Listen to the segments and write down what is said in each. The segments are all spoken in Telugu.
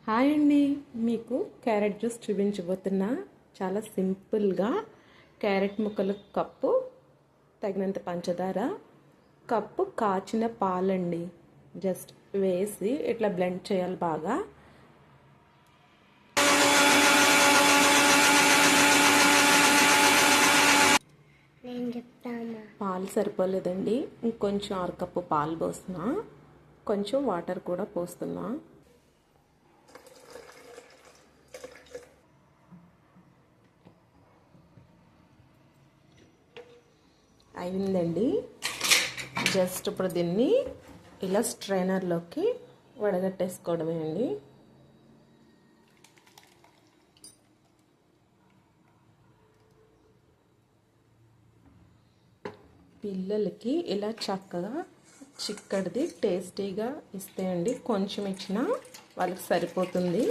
హాయ్ అండి, మీకు క్యారెట్ జ్యూస్ చూపించబోతున్నా. చాలా సింపుల్గా క్యారెట్ ముక్కలు కప్పు, తగినంత పంచదార, కప్పు కాచిన పాలండి. జస్ట్ వేసి ఇట్లా బ్లెండ్ చేయాలి బాగా. పాలు సరిపోలేదండి, ఇంకొంచెం అరకప్పు పాలు పోస్తున్నా, కొంచెం వాటర్ కూడా పోస్తున్నా. అయిందండి. జస్ట్ ఇప్పుడు దీన్ని ఇలా స్ట్రైనర్లోకి వడగట్టేసుకోవడమే అండి. పిల్లలకి ఇలా చక్కగా చిక్కడిది టేస్టీగా ఇస్తే అండి, కొంచెం ఇచ్చినా వాళ్ళకి సరిపోతుంది.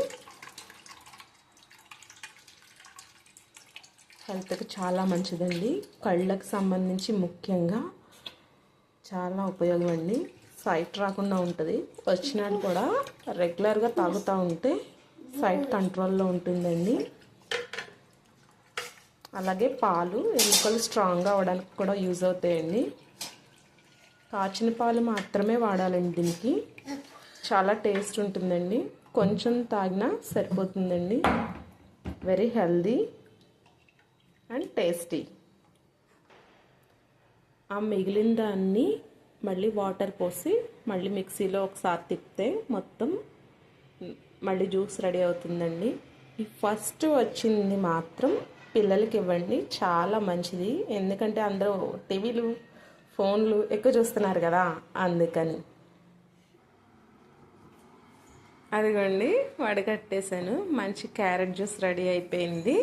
హెల్త్కి చాలా మంచిదండి. కళ్ళకు సంబంధించి ముఖ్యంగా చాలా ఉపయోగం అండి. సైట్ రాకుండా ఉంటుంది. వచ్చినట్టు కూడా రెగ్యులర్గా తాగుతూ ఉంటే సైట్ కంట్రోల్లో ఉంటుందండి. అలాగే పాలు ఎముకలు స్ట్రాంగ్గా అవ్వడానికి కూడా యూజ్ అవుతాయండి. కాచిన పాలు మాత్రమే వాడాలండి. దీనికి చాలా టేస్ట్ ఉంటుందండి. కొంచెం తాగినా సరిపోతుందండి. Very healthy and tasty. ఆ మిగిలిన దాన్ని మళ్ళీ వాటర్ పోసి మళ్ళీ మిక్సీలో ఒకసారి తిప్పితే మొత్తం మళ్ళీ జ్యూస్ రెడీ అవుతుందండి. ఈ ఫస్ట్ వచ్చింది మాత్రం పిల్లలకి ఇవ్వండి, చాలా మంచిది. ఎందుకంటే అందరూ టీవీలు, ఫోన్లు ఎక్కువ చూస్తున్నారు కదా, అందుకని. అదిగోండి, వడగట్టేసాను. మంచి క్యారెట్ జ్యూస్ రెడీ అయిపోయింది.